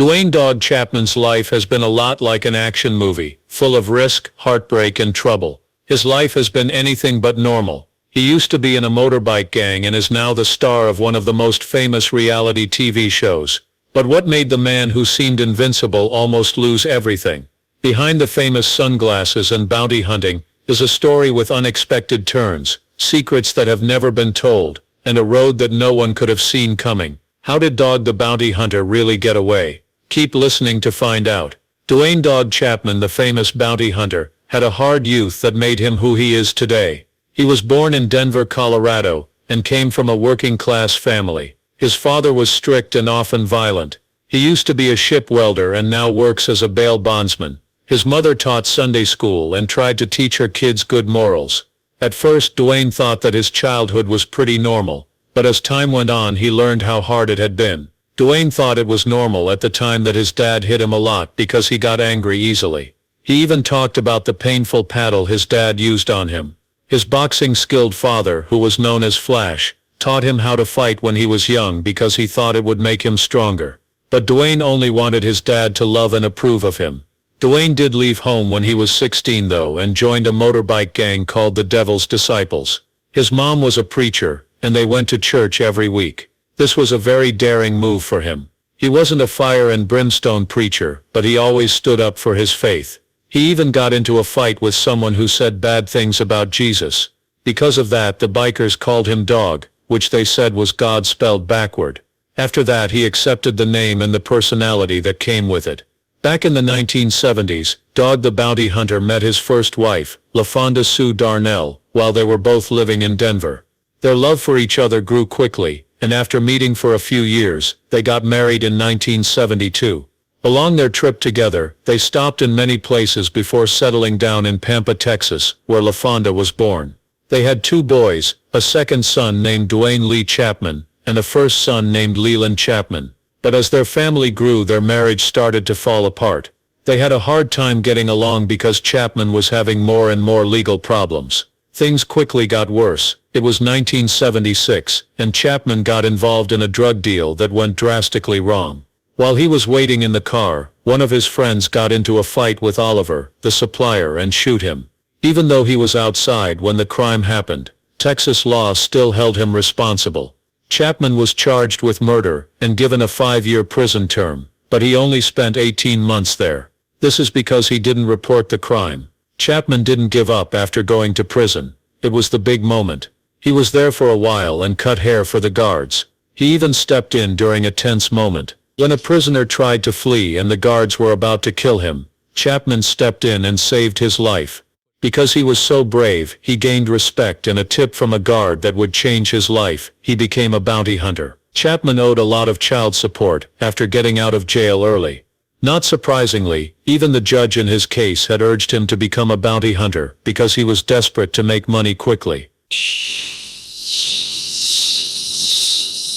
Dwayne "Dog" Chapman's life has been a lot like an action movie, full of risk, heartbreak and trouble. His life has been anything but normal. He used to be in a motorbike gang and is now the star of one of the most famous reality TV shows. But what made the man who seemed invincible almost lose everything? Behind the famous sunglasses and bounty hunting is a story with unexpected turns, secrets that have never been told, and a road that no one could have seen coming. How did Dog the Bounty Hunter really get away? Keep listening to find out. Dwayne "Dog" Chapman, the famous bounty hunter, had a hard youth that made him who he is today. He was born in Denver, Colorado, and came from a working-class family. His father was strict and often violent. He used to be a ship welder and now works as a bail bondsman. His mother taught Sunday school and tried to teach her kids good morals. At first, Dwayne thought that his childhood was pretty normal, but as time went on he learned how hard it had been. Dwayne thought it was normal at the time that his dad hit him a lot because he got angry easily. He even talked about the painful paddle his dad used on him. His boxing-skilled father, who was known as Flash, taught him how to fight when he was young because he thought it would make him stronger. But Dwayne only wanted his dad to love and approve of him. Dwayne did leave home when he was 16 though and joined a motorbike gang called the Devil's Disciples. His mom was a preacher, and they went to church every week. This was a very daring move for him. He wasn't a fire and brimstone preacher, but he always stood up for his faith. He even got into a fight with someone who said bad things about Jesus. Because of that, the bikers called him Dog, which they said was God spelled backward. After that, he accepted the name and the personality that came with it. Back in the 1970s, Dog the Bounty Hunter met his first wife, LaFonda Sue Darnell, while they were both living in Denver. Their love for each other grew quickly, and after meeting for a few years, they got married in 1972. Along their trip together, they stopped in many places before settling down in Pampa, Texas, where LaFonda was born. They had 2 boys, a second son named Dwayne Lee Chapman, and a first son named Leland Chapman. But as their family grew, their marriage started to fall apart. They had a hard time getting along because Chapman was having more and more legal problems. Things quickly got worse. It was 1976, and Chapman got involved in a drug deal that went drastically wrong. While he was waiting in the car, one of his friends got into a fight with Oliver, the supplier, and shoot him. Even though he was outside when the crime happened, Texas law still held him responsible. Chapman was charged with murder and given a 5-year prison term, but he only spent 18 months there. This is because he didn't report the crime. Chapman didn't give up after going to prison. It was the big moment. He was there for a while and cut hair for the guards. He even stepped in during a tense moment. When a prisoner tried to flee and the guards were about to kill him, Chapman stepped in and saved his life. Because he was so brave, he gained respect and a tip from a guard that would change his life. He became a bounty hunter. Chapman owed a lot of child support after getting out of jail early. Not surprisingly, even the judge in his case had urged him to become a bounty hunter because he was desperate to make money quickly.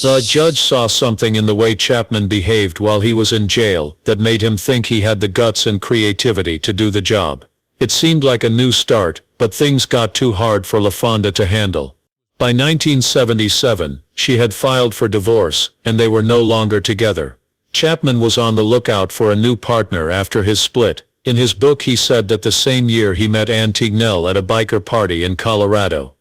The judge saw something in the way Chapman behaved while he was in jail that made him think he had the guts and creativity to do the job. It seemed like a new start, but things got too hard for LaFonda to handle. By 1977, she had filed for divorce, and they were no longer together. Chapman was on the lookout for a new partner after his split. In his book he said that the same year he met Ann Tignell at a biker party in Colorado.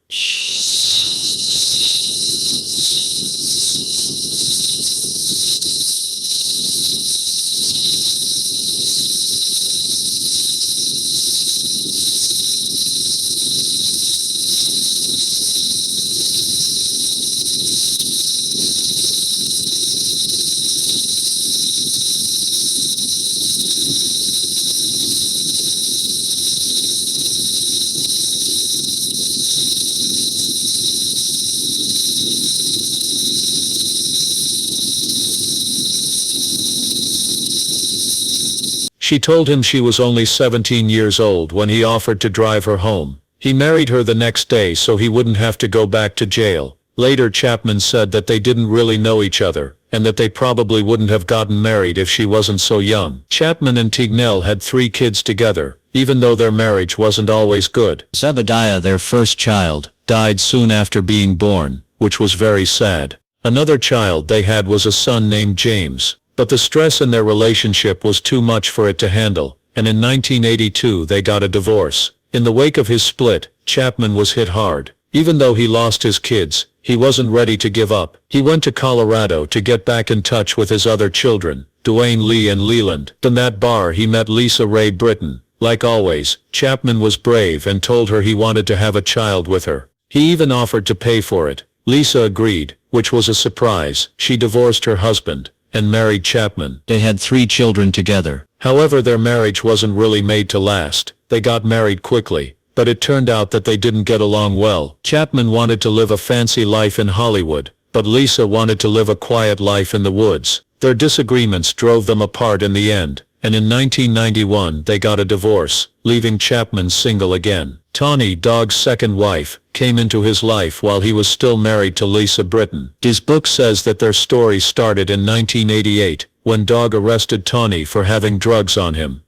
She told him she was only 17 years old when he offered to drive her home. He married her the next day so he wouldn't have to go back to jail. Later, Chapman said that they didn't really know each other, and that they probably wouldn't have gotten married if she wasn't so young. Chapman and Tignell had 3 kids together, even though their marriage wasn't always good. Zebediah, their first child, died soon after being born, which was very sad. Another child they had was a son named James. But the stress in their relationship was too much for it to handle, and in 1982 they got a divorce. In the wake of his split, Chapman was hit hard. Even though he lost his kids, he wasn't ready to give up. He went to Colorado to get back in touch with his other children, Duane Lee and Leland. In that bar he met Lisa Ray Britton. Like always, Chapman was brave and told her he wanted to have a child with her. He even offered to pay for it. Lisa agreed, which was a surprise. She divorced her husband and married Chapman. They had 3 children together. However, their marriage wasn't really made to last. They got married quickly, but it turned out that they didn't get along well. Chapman wanted to live a fancy life in Hollywood, but Lisa wanted to live a quiet life in the woods. Their disagreements drove them apart in the end, and in 1991 they got a divorce, leaving Chapman single again. Tawny, Dog's second wife, came into his life while he was still married to Lisa Britton. His book says that their story started in 1988, when Dog arrested Tawny for having drugs on him.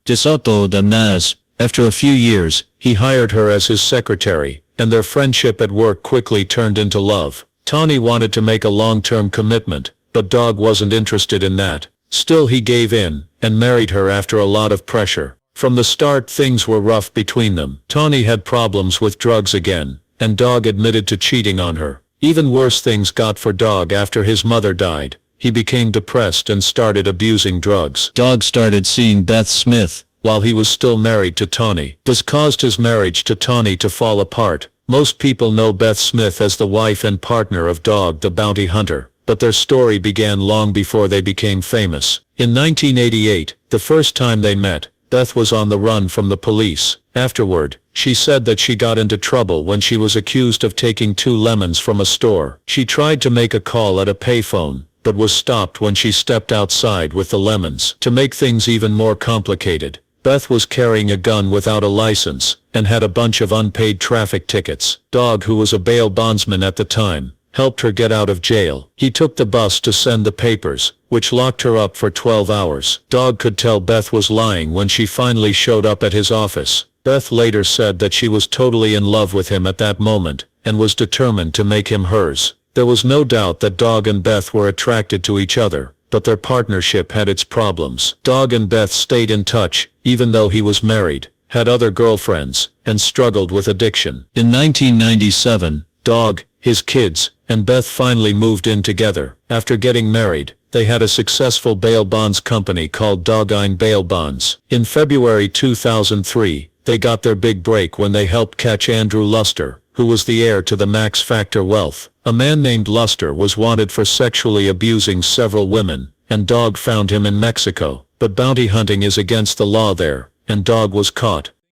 After a few years, he hired her as his secretary, and their friendship at work quickly turned into love. Tawny wanted to make a long-term commitment, but Dog wasn't interested in that. Still, he gave in, and married her after a lot of pressure. From the start, things were rough between them. Tawny had problems with drugs again, and Dog admitted to cheating on her. Even worse things got for Dog after his mother died. He became depressed and started abusing drugs. Dog started seeing Beth Smith while he was still married to Tawny. This caused his marriage to Tawny to fall apart. Most people know Beth Smith as the wife and partner of Dog the Bounty Hunter, but their story began long before they became famous. In 1988, the first time they met, Beth was on the run from the police. Afterward, she said that she got into trouble when she was accused of taking 2 lemons from a store. She tried to make a call at a payphone, but was stopped when she stepped outside with the lemons. To make things even more complicated, Beth was carrying a gun without a license, and had a bunch of unpaid traffic tickets. Dog, who was a bail bondsman at the time, helped her get out of jail. He took the bus to send the papers, which locked her up for 12 hours. Dog could tell Beth was lying when she finally showed up at his office. Beth later said that she was totally in love with him at that moment, and was determined to make him hers. There was no doubt that Dog and Beth were attracted to each other, but their partnership had its problems. Dog and Beth stayed in touch, even though he was married, had other girlfriends, and struggled with addiction. In 1997, Dog, his kids, and Beth finally moved in together. After getting married, they had a successful bail bonds company called Dogine Bail Bonds. In February 2003, they got their big break when they helped catch Andrew Luster, who was the heir to the Max Factor wealth. A man named Luster was wanted for sexually abusing several women, and Dog found him in Mexico. But bounty hunting is against the law there, and Dog was caught.